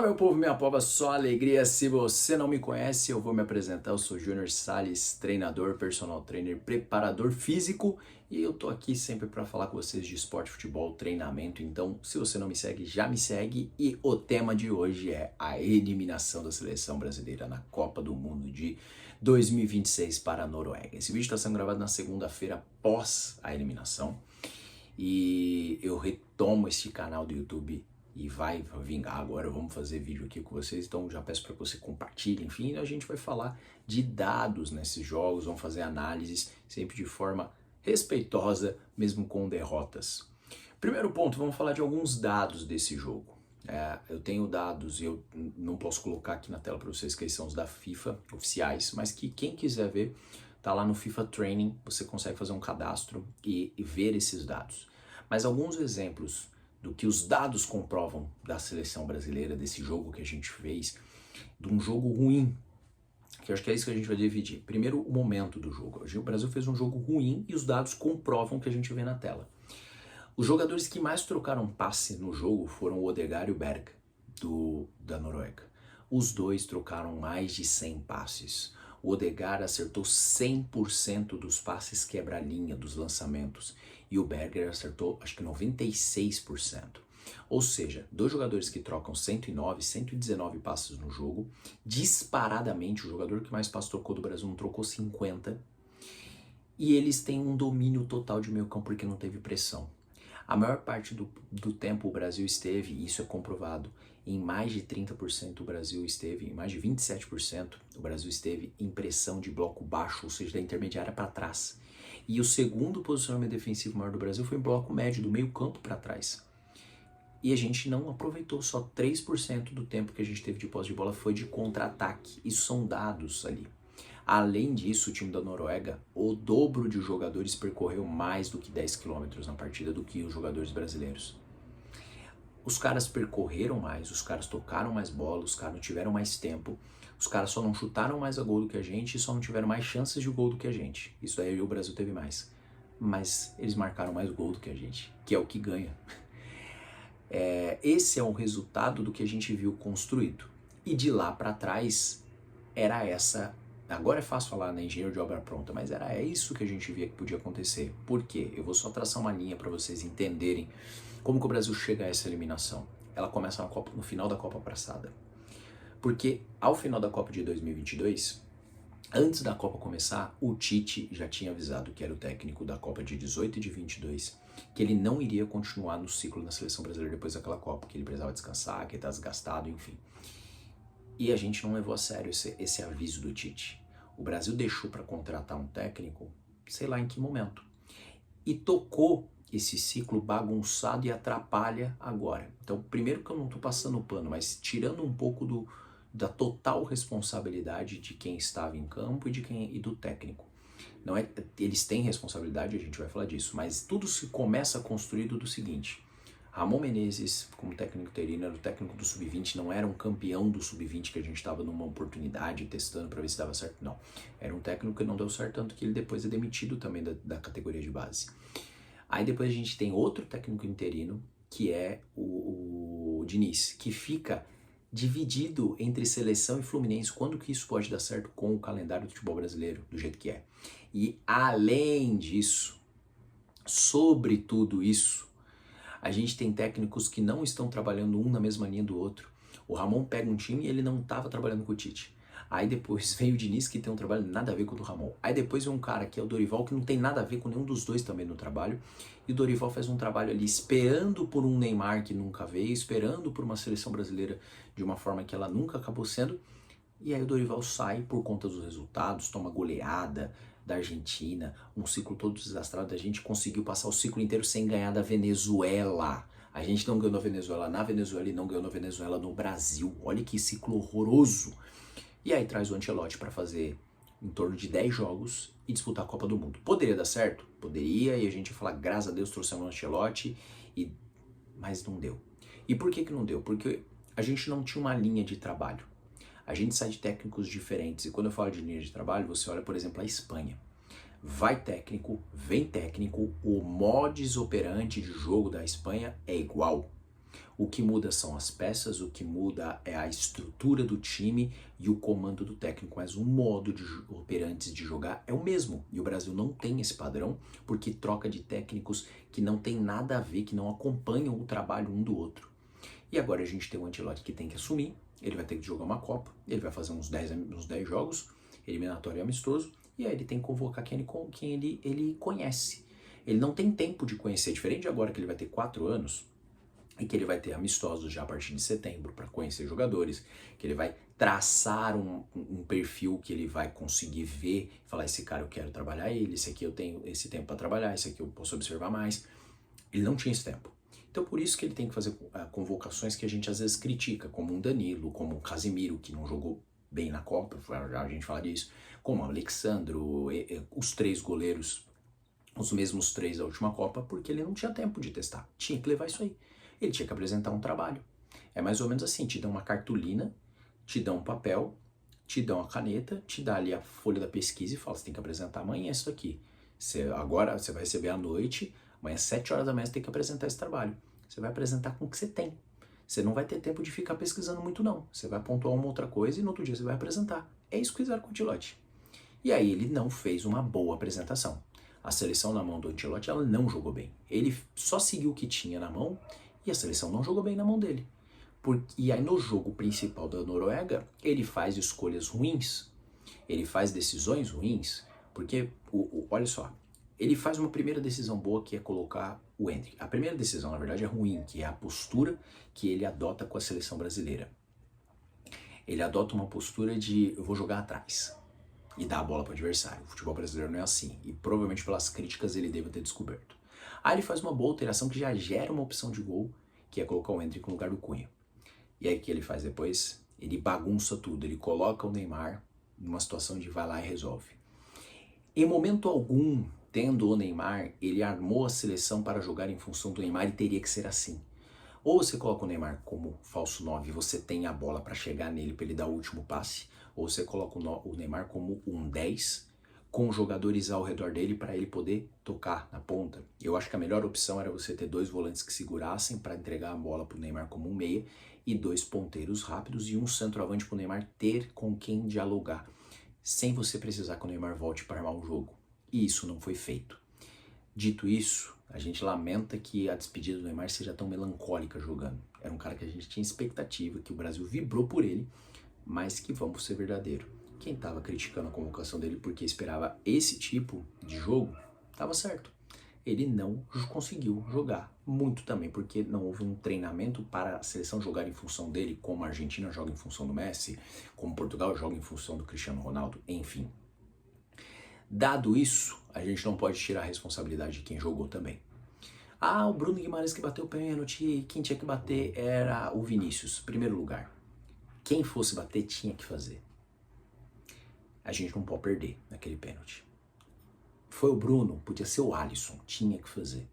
Meu povo, minha pova, só alegria. Se você não me conhece, eu vou me apresentar. Eu sou Júnior Sales, treinador, personal trainer, preparador físico, e eu tô aqui sempre para falar com vocês de esporte, futebol, treinamento. Então, se você não me segue, já me segue. E o tema de hoje é a eliminação da seleção brasileira na Copa do Mundo de 2026 para a Noruega. Esse vídeo está sendo gravado na segunda-feira após a eliminação, e eu retomo este canal do YouTube e vai vingar agora. Vamos fazer vídeo aqui com vocês, então já peço para que você compartilhe. Enfim, a gente vai falar de dados nesses jogos, vamos fazer análises sempre de forma respeitosa, mesmo com derrotas. Primeiro ponto, vamos falar de alguns dados desse jogo. Eu tenho dados, eu não posso colocar aqui na tela para vocês, que eles são os da FIFA oficiais, mas que quem quiser ver, tá lá no FIFA Training, você consegue fazer um cadastro e ver esses dados. Mas alguns exemplos do que os dados comprovam da seleção brasileira, desse jogo que a gente fez, de um jogo ruim, que eu acho que é isso que a gente vai dividir. Primeiro, o momento do jogo. Hoje o Brasil fez um jogo ruim e os dados comprovam o que a gente vê na tela. Os jogadores que mais trocaram passe no jogo foram o Odegaard e o Berg, da Noruega. Os dois trocaram mais de 100 passes. O Odegaard acertou 100% dos passes quebra-linha, dos lançamentos. E o Berger acertou, acho que 96%. Ou seja, dois jogadores que trocam 109, 119 passes no jogo. Disparadamente, o jogador que mais passes trocou do Brasil não trocou 50. E eles têm um domínio total de meio campo porque não teve pressão. A maior parte do tempo o Brasil esteve, e isso é comprovado, em mais de 30% o Brasil esteve, em mais de 27% o Brasil esteve em pressão de bloco baixo, ou seja, da intermediária para trás. E o segundo posicionamento defensivo maior do Brasil foi em bloco médio, do meio campo para trás. E a gente não aproveitou, só 3% do tempo que a gente teve de posse de bola foi de contra-ataque. Isso são dados ali. Além disso, o time da Noruega, o dobro de jogadores percorreu mais do que 10 km na partida do que os jogadores brasileiros. Os caras percorreram mais, os caras tocaram mais bola, os caras tiveram mais tempo, os caras só não chutaram mais a gol do que a gente e só não tiveram mais chances de gol do que a gente. Isso daí o Brasil teve mais. Mas eles marcaram mais gol do que a gente, que é o que ganha. Esse é o resultado do que a gente viu construído. E de lá para trás, era essa... Agora é fácil falar, né, engenheiro de obra pronta, mas era isso que a gente via que podia acontecer. Por quê? Eu vou só traçar uma linha para vocês entenderem como que o Brasil chega a essa eliminação. Ela começa no final da Copa passada. Porque ao final da Copa de 2022, antes da Copa começar, o Tite já tinha avisado, que era o técnico da Copa de 18 e de 22, que ele não iria continuar no ciclo na seleção brasileira depois daquela Copa, que ele precisava descansar, que ele estava desgastado, enfim. E a gente não levou a sério esse aviso do Tite. O Brasil deixou para contratar um técnico, sei lá em que momento. E tocou esse ciclo bagunçado e atrapalha agora. Então, primeiro que eu não estou passando pano, mas tirando um pouco da total responsabilidade de quem estava em campo e do técnico. Não é, eles têm responsabilidade, a gente vai falar disso, mas tudo se começa construído do seguinte: Ramon Menezes, como técnico interino, era o técnico do Sub-20, não era um campeão do Sub-20 que a gente estava numa oportunidade testando para ver se dava certo, não. Era um técnico que não deu certo, tanto que ele depois é demitido também da categoria de base. Aí depois a gente tem outro técnico interino, que é o Diniz, que fica dividido entre seleção e Fluminense. Quando que isso pode dar certo com o calendário do futebol brasileiro, do jeito que é? E além disso, sobre tudo isso, a gente tem técnicos que não estão trabalhando um na mesma linha do outro. O Ramon pega um time e ele não estava trabalhando com o Tite. Aí depois vem o Diniz, que tem um trabalho nada a ver com o do Ramon. Aí depois vem um cara que é o Dorival, que não tem nada a ver com nenhum dos dois também no trabalho. E o Dorival faz um trabalho ali esperando por um Neymar que nunca veio, esperando por uma seleção brasileira de uma forma que ela nunca acabou sendo. E aí o Dorival sai por conta dos resultados, toma goleada da Argentina, um ciclo todo desastrado. A gente conseguiu passar o ciclo inteiro sem ganhar da Venezuela. A gente não ganhou na Venezuela e não ganhou na Venezuela no Brasil. Olha que ciclo horroroso. E aí traz o Ancelotti para fazer em torno de 10 jogos e disputar a Copa do Mundo. Poderia dar certo? Poderia, e a gente ia falar, graças a Deus trouxemos o Ancelotti, mas não deu. E por que não deu? Porque a gente não tinha uma linha de trabalho. A gente sai de técnicos diferentes, e quando eu falo de linha de trabalho, você olha, por exemplo, a Espanha. Vai técnico, vem técnico, o modus operandi de jogo da Espanha é igual. O que muda são as peças, o que muda é a estrutura do time e o comando do técnico, mas o modo de operantes de jogar é o mesmo. E o Brasil não tem esse padrão, porque troca de técnicos que não tem nada a ver, que não acompanham o trabalho um do outro. E agora a gente tem o Ancelotti que tem que assumir, ele vai ter que jogar uma Copa, ele vai fazer uns 10 jogos, eliminatório e amistoso, e aí ele tem que convocar quem ele conhece. Ele não tem tempo de conhecer, diferente de agora que ele vai ter 4 anos, e que ele vai ter amistosos já a partir de setembro para conhecer jogadores, que ele vai traçar um perfil que ele vai conseguir ver, falar, esse cara eu quero trabalhar ele, esse aqui eu tenho esse tempo para trabalhar, esse aqui eu posso observar mais. Ele não tinha esse tempo. Então por isso que ele tem que fazer convocações que a gente às vezes critica, como um Danilo, como o Casemiro, que não jogou bem na Copa, já a gente fala disso, como o Alexandro, os 3 goleiros, os mesmos 3 da última Copa, porque ele não tinha tempo de testar, tinha que levar isso aí. Ele tinha que apresentar um trabalho. É mais ou menos assim, te dão uma cartolina, te dão um papel, te dão a caneta, te dá ali a folha da pesquisa e fala, você tem que apresentar amanhã isso aqui. Agora você vai receber à noite, amanhã às 7 horas da manhã você tem que apresentar esse trabalho. Você vai apresentar com o que você tem. Você não vai ter tempo de ficar pesquisando muito não. Você vai pontuar uma outra coisa e no outro dia você vai apresentar. É isso que fizeram com o Ancelotti. E aí ele não fez uma boa apresentação. A seleção na mão do Ancelotti, ela não jogou bem. Ele só seguiu o que tinha na mão e a seleção não jogou bem na mão dele. E aí no jogo principal da Noruega, ele faz escolhas ruins, ele faz decisões ruins, porque, olha só, ele faz uma primeira decisão boa que é colocar o Endrick. A primeira decisão, na verdade, é ruim, que é a postura que ele adota com a seleção brasileira. Ele adota uma postura de eu vou jogar atrás e dar a bola para o adversário. O futebol brasileiro não é assim, e provavelmente pelas críticas ele deve ter descoberto. Aí ele faz uma boa alteração que já gera uma opção de gol, que é colocar o Endrick no lugar do Cunha. E aí o que ele faz depois? Ele bagunça tudo, ele coloca o Neymar numa situação de vai lá e resolve. Em momento algum, tendo o Neymar, ele armou a seleção para jogar em função do Neymar e teria que ser assim. Ou você coloca o Neymar como falso 9 e você tem a bola para chegar nele para ele dar o último passe, ou você coloca o Neymar como um 10 com jogadores ao redor dele para ele poder tocar na ponta. Eu acho que a melhor opção era você ter 2 volantes que segurassem para entregar a bola para o Neymar como um meia e 2 ponteiros rápidos e um centroavante para o Neymar ter com quem dialogar, sem você precisar que o Neymar volte para armar um jogo. E isso não foi feito. Dito isso, a gente lamenta que a despedida do Neymar seja tão melancólica jogando. Era um cara que a gente tinha expectativa, que o Brasil vibrou por ele, mas que, vamos ser verdadeiro, quem estava criticando a convocação dele porque esperava esse tipo de jogo, estava certo. Ele não conseguiu jogar. Muito também porque não houve um treinamento para a seleção jogar em função dele, como a Argentina joga em função do Messi, como Portugal joga em função do Cristiano Ronaldo, enfim. Dado isso, a gente não pode tirar a responsabilidade de quem jogou também. Ah, o Bruno Guimarães que bateu o pênalti, quem tinha que bater era o Vinícius, primeiro lugar. Quem fosse bater tinha que fazer. A gente não pode perder naquele pênalti. Foi o Bruno, podia ser o Alisson, tinha que fazer.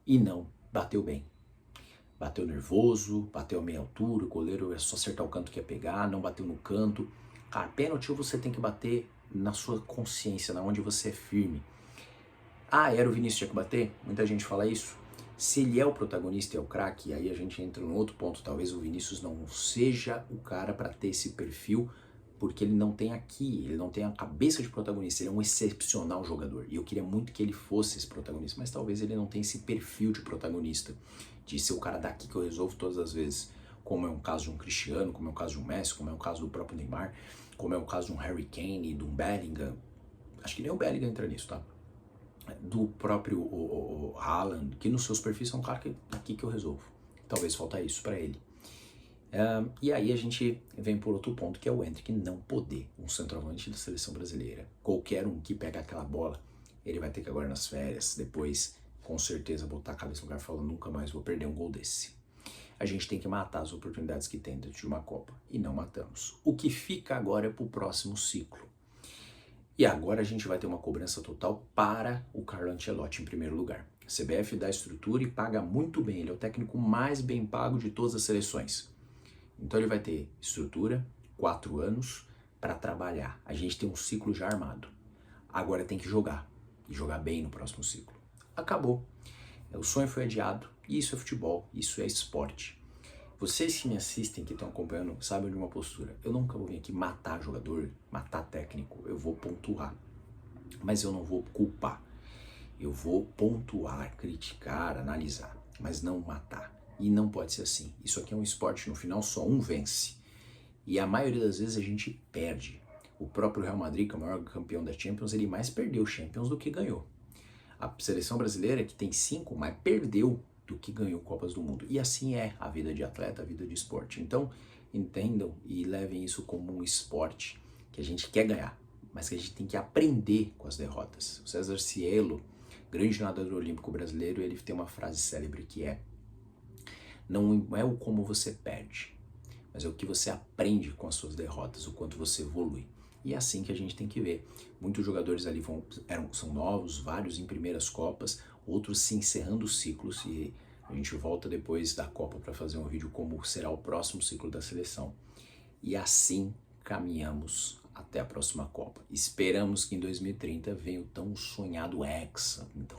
E não, bateu bem. Bateu nervoso, bateu a meia altura, o goleiro é só acertar o canto que ia pegar, não bateu no canto. Cara, pênalti você tem que bater na sua consciência, na onde você é firme. Ah, era o Vinícius que tinha que bater? Muita gente fala isso. Se ele é o protagonista e é o craque, aí a gente entra num outro ponto. Talvez o Vinícius não seja o cara para ter esse perfil, porque ele não tem ele não tem a cabeça de protagonista, ele é um excepcional jogador. E eu queria muito que ele fosse esse protagonista, mas talvez ele não tenha esse perfil de protagonista, de ser o cara daqui que eu resolvo todas as vezes. Como é um caso de um Cristiano, como é um caso de um Messi, como é um caso do próprio Neymar, como é o caso de um Harry Kane, de um Bellingham. Acho que nem o Bellingham entra nisso, tá? Do próprio o Haaland, que nos seus perfis são um cara que aqui que eu resolvo. Talvez falta isso para ele. E aí a gente vem por outro ponto, que é o Endrick não poder, um centroavante da seleção brasileira. Qualquer um que pega aquela bola, ele vai ter que agora nas férias, depois com certeza botar a cabeça no lugar e falar, nunca mais vou perder um gol desse. A gente tem que matar as oportunidades que tem dentro de uma Copa, e não matamos. O que fica agora é para o próximo ciclo. E agora a gente vai ter uma cobrança total para o Carlo Ancelotti em primeiro lugar. A CBF dá estrutura e paga muito bem, ele é o técnico mais bem pago de todas as seleções. Então ele vai ter estrutura, 4 anos, para trabalhar. A gente tem um ciclo já armado. Agora tem que jogar, e jogar bem no próximo ciclo. Acabou. O sonho foi adiado, e isso é futebol, isso é esporte. Vocês que me assistem, que estão acompanhando, sabem de uma postura. Eu nunca vou vir aqui matar jogador, matar técnico. Eu vou pontuar, mas eu não vou culpar. Eu vou pontuar, criticar, analisar, mas não matar. E não pode ser assim. Isso aqui é um esporte, no final só um vence. E a maioria das vezes a gente perde. O próprio Real Madrid, que é o maior campeão da Champions, ele mais perdeu Champions do que ganhou. A seleção brasileira, que tem 5, mais perdeu do que ganhou Copas do Mundo. E assim é a vida de atleta, a vida de esporte. Então, entendam e levem isso como um esporte que a gente quer ganhar, mas que a gente tem que aprender com as derrotas. O César Cielo, grande nadador olímpico brasileiro, ele tem uma frase célebre que é: não é o como você perde, mas é o que você aprende com as suas derrotas, o quanto você evolui. E é assim que a gente tem que ver. Muitos jogadores ali são novos, vários em primeiras Copas, outros se encerrando os ciclos, e a gente volta depois da Copa para fazer um vídeo como será o próximo ciclo da seleção. E assim caminhamos até a próxima Copa. Esperamos que em 2030 venha o tão sonhado Hexa, então.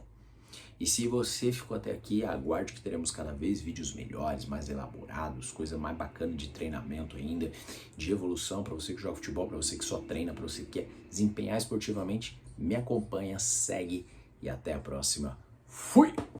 E se você ficou até aqui, aguarde que teremos cada vez vídeos melhores, mais elaborados, coisa mais bacana de treinamento ainda, de evolução para você que joga futebol, para você que só treina, para você que quer desempenhar esportivamente. Me acompanha, segue e até a próxima. Fui!